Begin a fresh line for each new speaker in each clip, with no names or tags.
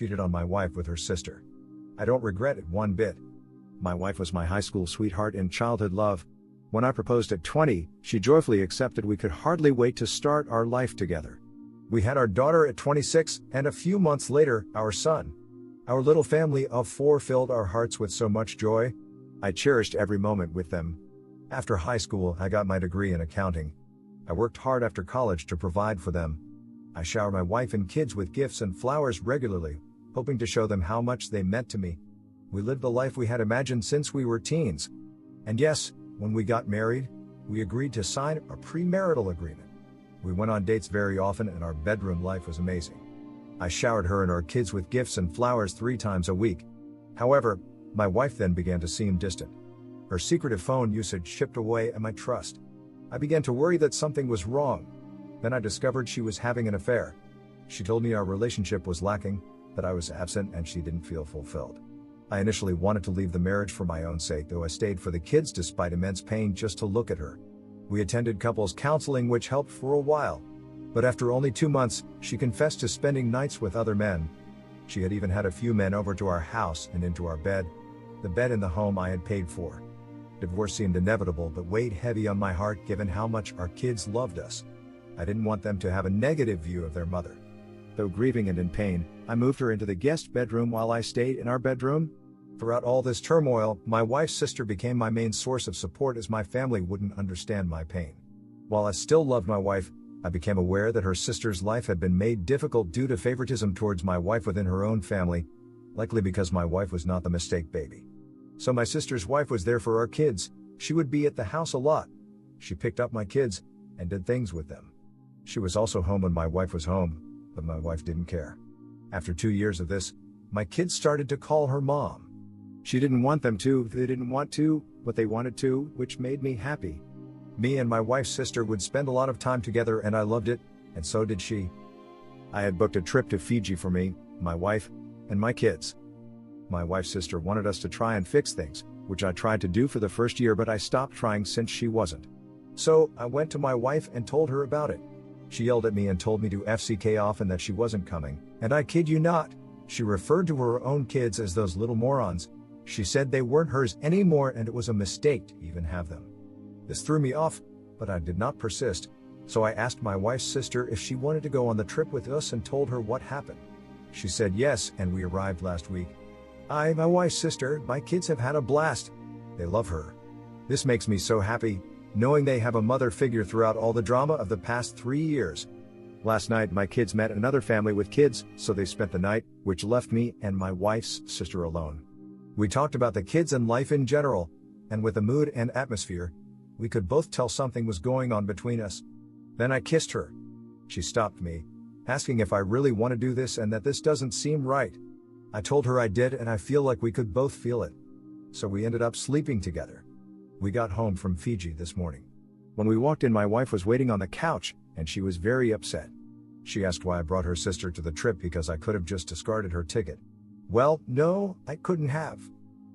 cheated on my wife with her sister. I don't regret it one bit. My wife was my high school sweetheart and childhood love. When I proposed at 20, she joyfully accepted. We could hardly wait to start our life together. We had our daughter at 26, and a few months later, our son. Our little family of 4 filled our hearts with so much joy. I cherished every moment with them. After high school, I got my degree in accounting. I worked hard after college to provide for them. I shower my wife and kids with gifts and flowers regularly, hoping to show them how much they meant to me. We lived the life we had imagined since we were teens. And yes, when we got married, we agreed to sign a premarital agreement. We went on dates very often and our bedroom life was amazing. I showered her and our kids with gifts and flowers 3 times a week. However, my wife then began to seem distant. Her secretive phone usage chipped away at my trust. I began to worry that something was wrong. Then I discovered she was having an affair. She told me our relationship was lacking, that I was absent and she didn't feel fulfilled. I initially wanted to leave the marriage for my own sake, though I stayed for the kids despite immense pain just to look at her. We attended couples counseling, which helped for a while. But after only 2 months, she confessed to spending nights with other men. She had even had a few men over to our house and into our bed, the bed in the home I had paid for. Divorce seemed inevitable but weighed heavy on my heart given how much our kids loved us. I didn't want them to have a negative view of their mother. Though grieving and in pain, I moved her into the guest bedroom while I stayed in our bedroom. Throughout all this turmoil, my wife's sister became my main source of support as my family wouldn't understand my pain. While I still loved my wife, I became aware that her sister's life had been made difficult due to favoritism towards my wife within her own family, likely because my wife was not the mistake baby. So my sister's wife was there for our kids. She would be at the house a lot. She picked up my kids and did things with them. She was also home when my wife was home, but my wife didn't care. After 2 years of this, my kids started to call her mom. She didn't want them to, they didn't want to, but they wanted to, which made me happy. Me and my wife's sister would spend a lot of time together and I loved it, and so did she. I had booked a trip to Fiji for me, my wife, and my kids. My wife's sister wanted us to try and fix things, which I tried to do for the first year, but I stopped trying since she wasn't. So, I went to my wife and told her about it. She yelled at me and told me to FCK off and that she wasn't coming, and I kid you not, she referred to her own kids as those little morons. She said they weren't hers anymore and it was a mistake to even have them. This threw me off, but I did not persist, so I asked my wife's sister if she wanted to go on the trip with us and told her what happened. She said yes, and we arrived last week. My wife's sister, my kids have had a blast. They love her. This makes me so happy, knowing they have a mother figure throughout all the drama of the past 3 years. Last night my kids met another family with kids, so they spent the night, which left me and my wife's sister alone. We talked about the kids and life in general, and with the mood and atmosphere, we could both tell something was going on between us. Then I kissed her. She stopped me, asking if I really want to do this and that this doesn't seem right. I told her I did and I feel like we could both feel it. So we ended up sleeping together. We got home from Fiji this morning. When we walked in, my wife was waiting on the couch, and she was very upset. She asked why I brought her sister to the trip because I could have just discarded her ticket. Well, no, I couldn't have.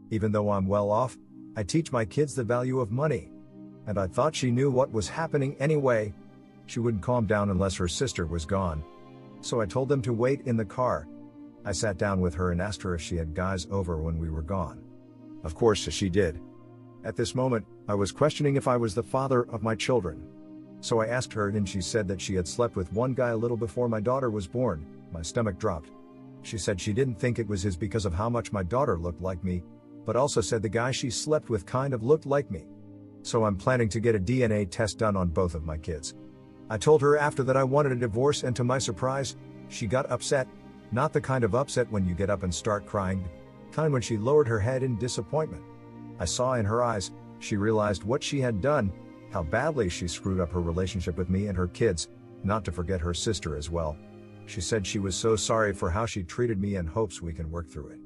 Even though I'm well off, I teach my kids the value of money. And I thought she knew what was happening anyway. She wouldn't calm down unless her sister was gone. So I told them to wait in the car. I sat down with her and asked her if she had guys over when we were gone. Of course she did. At this moment, I was questioning if I was the father of my children. So I asked her and she said that she had slept with one guy a little before my daughter was born. My stomach dropped. She said she didn't think it was his because of how much my daughter looked like me, but also said the guy she slept with kind of looked like me. So I'm planning to get a DNA test done on both of my kids. I told her after that I wanted a divorce, and to my surprise, she got upset. Not the kind of upset when you get up and start crying, kind when she lowered her head in disappointment. I saw in her eyes, she realized what she had done, how badly she screwed up her relationship with me and her kids, not to forget her sister as well. She said she was so sorry for how she treated me and hopes we can work through it.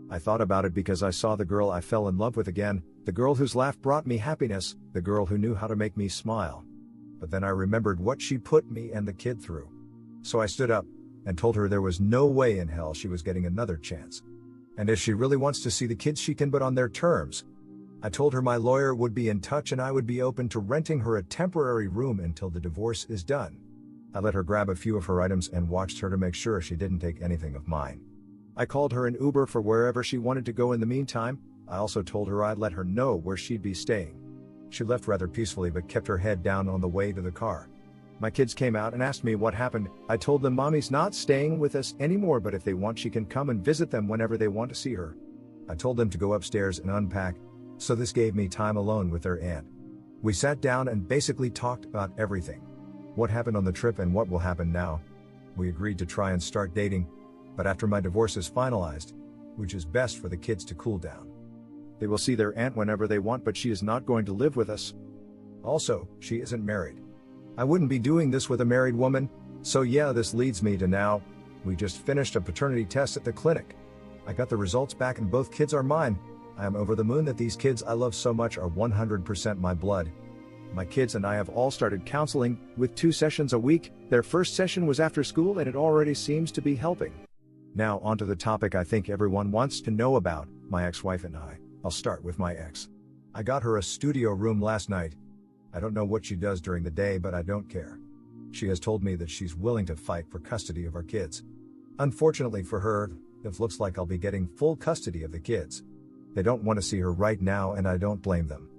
I thought about it because I saw the girl I fell in love with again, the girl whose laugh brought me happiness, the girl who knew how to make me smile. But then I remembered what she put me and the kid through. So I stood up and told her there was no way in hell she was getting another chance. And if she really wants to see the kids, she can, but on their terms. I told her my lawyer would be in touch and I would be open to renting her a temporary room until the divorce is done. I let her grab a few of her items and watched her to make sure she didn't take anything of mine. I called her an Uber for wherever she wanted to go in the meantime. I also told her I'd let her know where she'd be staying. She left rather peacefully but kept her head down on the way to the car. My kids came out and asked me what happened. I told them Mommy's not staying with us anymore, but if they want she can come and visit them whenever they want to see her. I told them to go upstairs and unpack, so this gave me time alone with their aunt. We sat down and basically talked about everything. What happened on the trip and what will happen now. We agreed to try and start dating, but after my divorce is finalized, which is best for the kids to cool down. They will see their aunt whenever they want, but she is not going to live with us. Also, she isn't married. I wouldn't be doing this with a married woman, so yeah, this leads me to now. We just finished a paternity test at the clinic. I got the results back and both kids are mine. I am over the moon that these kids I love so much are 100% my blood. My kids and I have all started counseling, with 2 sessions a week. Their first session was after school and it already seems to be helping. Now onto the topic I think everyone wants to know about, my ex-wife and I. I'll start with my ex. I got her a studio room last night. I don't know what she does during the day, but I don't care. She has told me that she's willing to fight for custody of our kids. Unfortunately for her, it looks like I'll be getting full custody of the kids. They don't want to see her right now and I don't blame them.